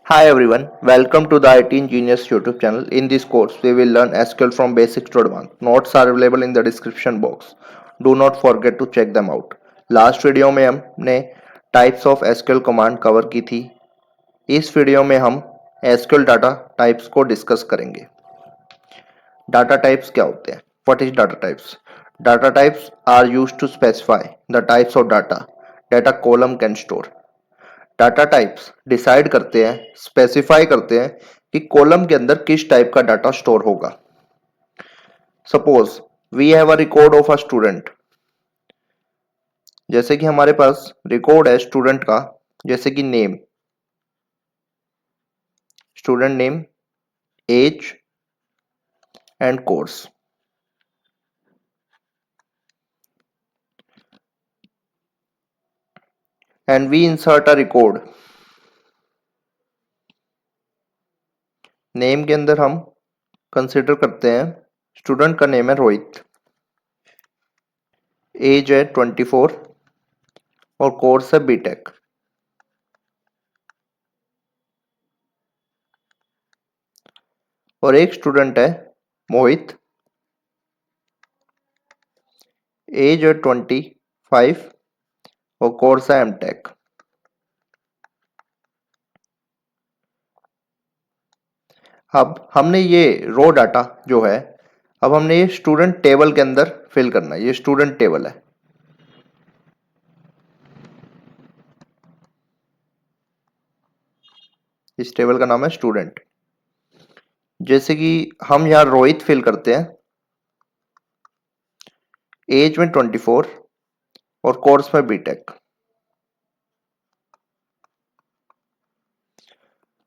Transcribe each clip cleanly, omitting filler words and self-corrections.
Hi everyone, welcome to the IT Engineers YouTube channel. In this course, we will learn SQL from basics to advanced. Notes are available in the description box. Do not forget to check them out. Last video में हमने types of SQL command cover की थी. इस video में हम SQL data types को discuss करेंगे. Data types क्या होते हैं? What is data types? Data types are used to specify the types of data data column can store. Data types decide करते हैं, स्पेसिफाई करते हैं कि कॉलम के अंदर किस टाइप का डाटा स्टोर होगा. Suppose we have a record of a student. जैसे कि हमारे पास रिकॉर्ड है स्टूडेंट का, जैसे कि name, student name, age and course. And we insert a record. Name के अंदर हम कंसिडर करते हैं स्टूडेंट का नेम है रोहित, एज है 24 और कोर्स है बीटेक. और एक स्टूडेंट है मोहित, एज है 25 और कोर्स है एमटेक. अब हमने ये रो डाटा जो है, अब हमने ये स्टूडेंट टेबल के अंदर फिल करना है. ये स्टूडेंट टेबल है. इस टेबल का नाम है स्टूडेंट. जैसे कि हम यहाँ रोहित फिल करते हैं, एज में 24 और कोर्स में बीटेक.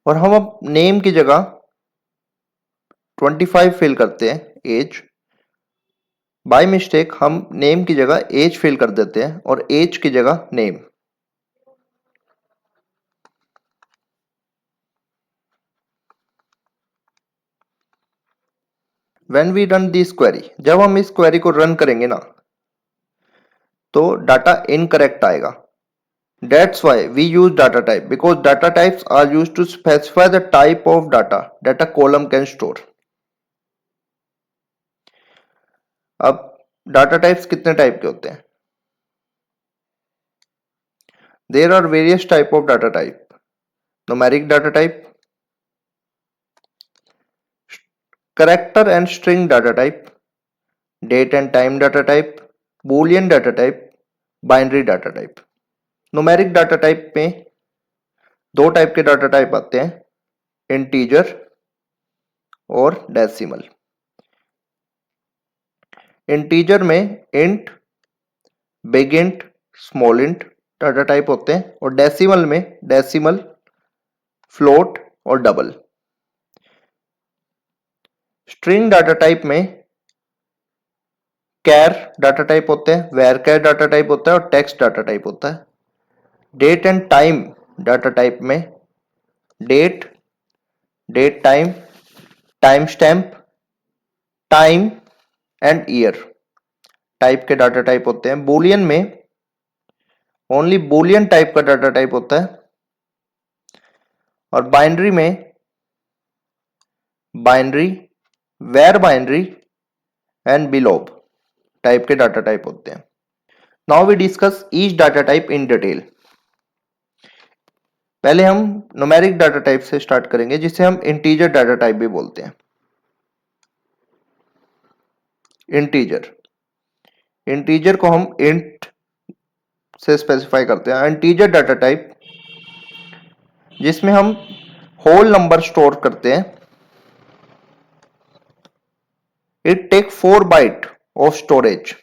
और हम अब नेम की जगह 25 फिल करते हैं, एज. बाय मिस्टेक हम नेम की जगह एज फिल कर देते हैं और एज की जगह name. When we run this query, जब हम इस क्वेरी को रन करेंगे ना, तो डाटा इनकरेक्ट आएगा. That's why we use data type, because data types are used to specify the type of data that a column can store. अब data types कितने टाइप के होते हैं? There are various type of data type. Numeric data type, character and string data type, date and time data type, boolean data type, binary data type. Numeric data type में दो type के data type आते हैं, integer और decimal. Integer में int, big int, small int data type होते हैं, और डेसिमल में डेसिमल, फ्लोट और डबल. स्ट्रिंग डाटा टाइप में कैर डाटा टाइप होते हैं, वेर कैर डाटा टाइप होता है और टेक्स्ट डाटा टाइप होता है. Date and time data type में date, date time, time stamp, time and year type के डाटा टाइप होते हैं. बूलियन में ओनली बूलियन टाइप का डाटा टाइप होता है. और बाइनरी में binary, varbinary and blob type के डाटा टाइप होते हैं. Now we discuss each data type in detail. पहले हम न्यूमेरिक डाटा टाइप से स्टार्ट करेंगे, जिसे हम इंटीजर डाटा टाइप भी बोलते हैं. इंटीजर, इंटीजर को हम इंट से स्पेसिफाई करते हैं. इंटीजर डाटा टाइप जिसमें हम होल नंबर स्टोर करते हैं. It take 4 byte of storage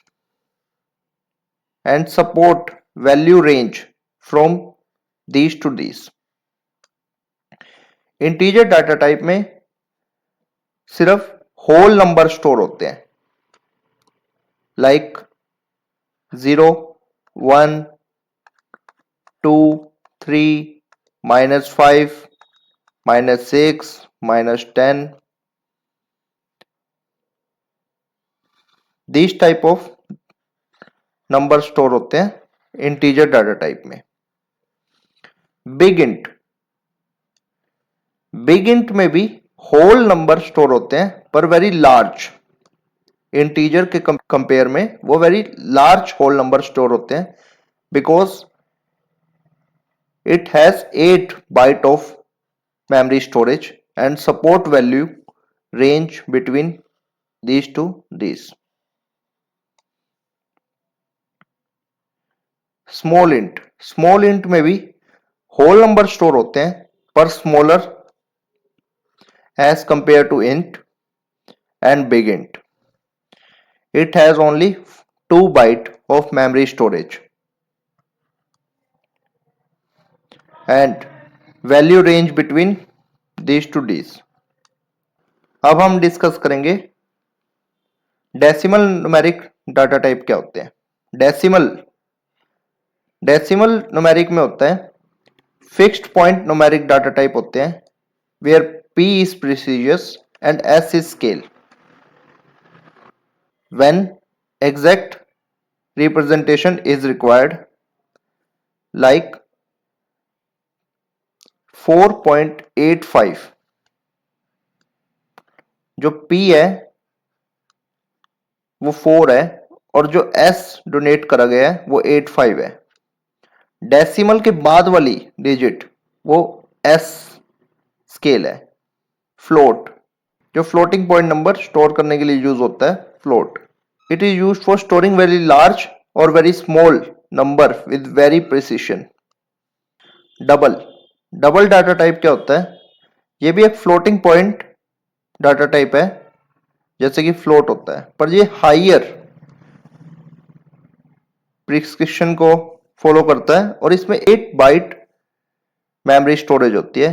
and support value range from these to these. Integer data type में सिर्फ होल नंबर स्टोर होते हैं, like 0, 1, 2, 3, -5, -6, -10. This type of number store होते हैं इंटीजर डाटा टाइप में. Big int, big int में भी whole number store होते हैं पर वेरी लार्ज। इंटीजर के कंपेयर में वो very large whole number store होते हैं because it has 8 byte of memory storage and support value range between these to these. Small int में भी होल नंबर स्टोर होते हैं पर smaller as compare to int and big int. It has only 2 byte of memory storage and value range between these to these. अब हम discuss करेंगे decimal numeric data type क्या होते हैं. डेसिमल न्यूमेरिक में होता है fixed point numeric data type होते हैं where p is precious and s is scale. When exact representation is required like 4.85 जो p है वो 4 है और जो s डोनेट करा गया है वो 85 है. डेसिमल के बाद वाली डिजिट वो s स्केल है. फ्लोट जो फ्लोटिंग पॉइंट नंबर स्टोर करने के लिए यूज होता है float. It is use for storing very large और very small number with very precision. Double data type क्या होता है. ये भी एक फ्लोटिंग पॉइंट डाटा टाइप है जैसे कि फ्लोट होता है पर ये हायर प्रिस्क्रिप्शन को फॉलो करता है और इसमें 8 बाइट मेमोरी स्टोरेज होती है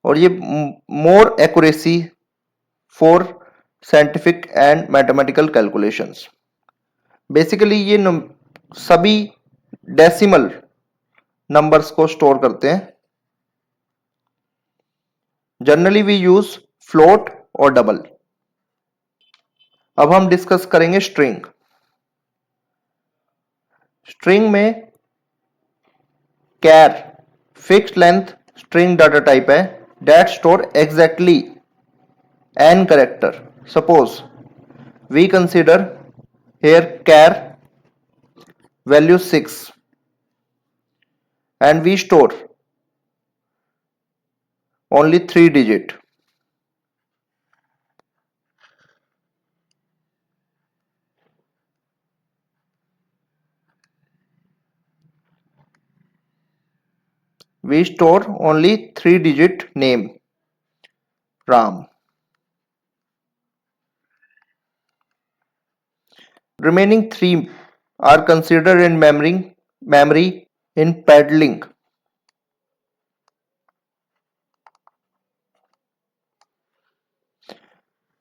और ये more accuracy for scientific and mathematical calculations. Basically ये सभी डेसिमल नंबर्स को स्टोर करते हैं. जनरली वी यूज फ्लोट और डबल. अब हम डिस्कस करेंगे स्ट्रिंग. स्ट्रिंग में char fixed length string data type है that store exactly n character. Suppose we consider here char value 6 and we store only 3 digit. We store only 3 digit name Ram. Remaining 3 are considered in memory in paddling.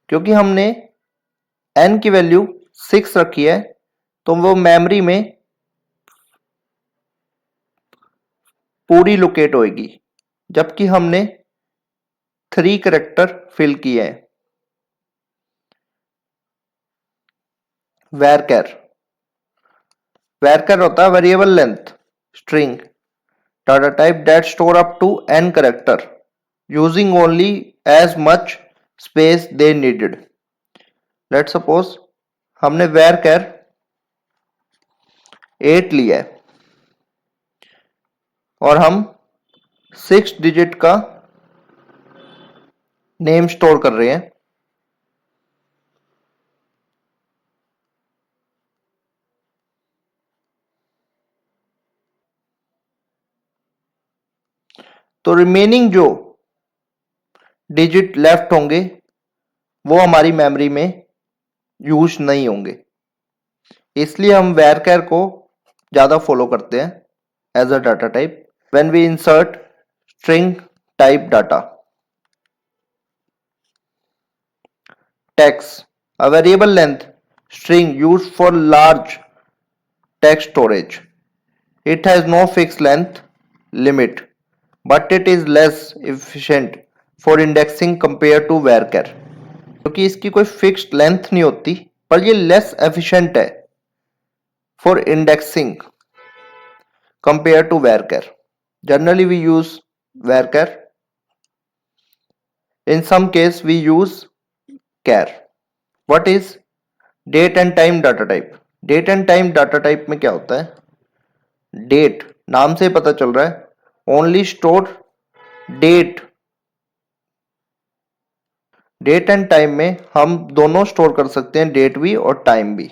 क्योंकि हमने n की value 6 रखी है तो वो memory में पूरी locate होएगी जबकि हमने 3 कैरेक्टर फिल किए हैं. varchar होता है variable length string data type that store up to n character using only as much space they needed. Let's suppose हमने varchar 8 लिया है और हम 6 डिजिट का नेम स्टोर कर रहे हैं. तो रिमेनिंग जो डिजिट लेफ्ट होंगे वो हमारी मेमोरी में यूज नहीं होंगे. इसलिए हम varchar को ज्यादा फॉलो करते हैं as a data type when we insert string type data. text a variable length string used for large text storage. It has no fixed length limit but it is less efficient for indexing compared to varchar. क्योंकि इसकी कोई fixed length नहीं होती पर ये less efficient है for indexing compare to varchar. Generally we use varchar In some case we use char. What is date and time data type? Date and time data type में क्या होता है? Date नाम से पता चल रहा है only store date. Date and time में हम दोनों स्टोर कर सकते हैं, डेट भी और टाइम भी।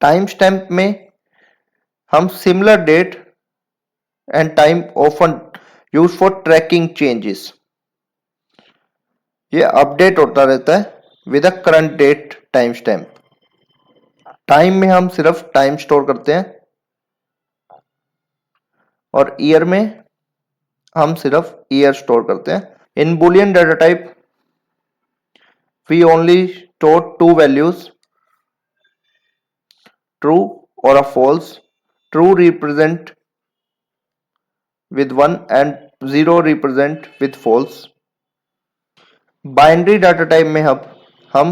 टाइम स्टैम्प में हम similar date and time often use for tracking changes. ये अपडेट होता रहता है with a current date time stamp. Time में हम सिर्फ टाइम स्टोर करते हैं और ईयर में हम सिर्फ ईयर स्टोर करते हैं। In boolean data type we only store two values, true और uh false. True represent with 1 and 0 represent with false. Binary data type में हम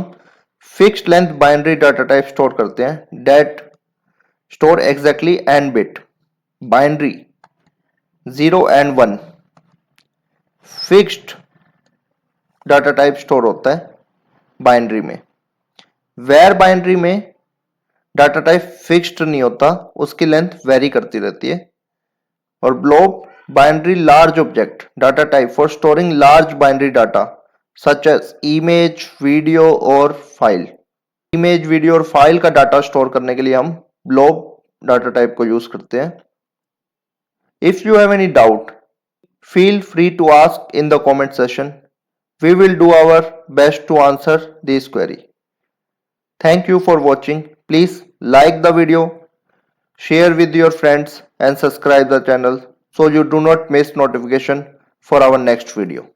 fixed length binary data type store करते हैं that store exactly n bit. Binary 0 and 1 fixed data type store होता है binary में। Varbinary में data type fixed नहीं होता, उसकी लेंथ वेरी करती रहती है। और blob binary large object data type for storing large binary data such as image, video और file। image, video और file का डाटा स्टोर करने के लिए हम blob डाटा टाइप को यूज करते हैं। If you have any doubt, feel free to ask in the comment section. We will do our best to answer this query. Thank you for watching. Please like the video, share with your friends and subscribe the channel so you do not miss notification for our next video.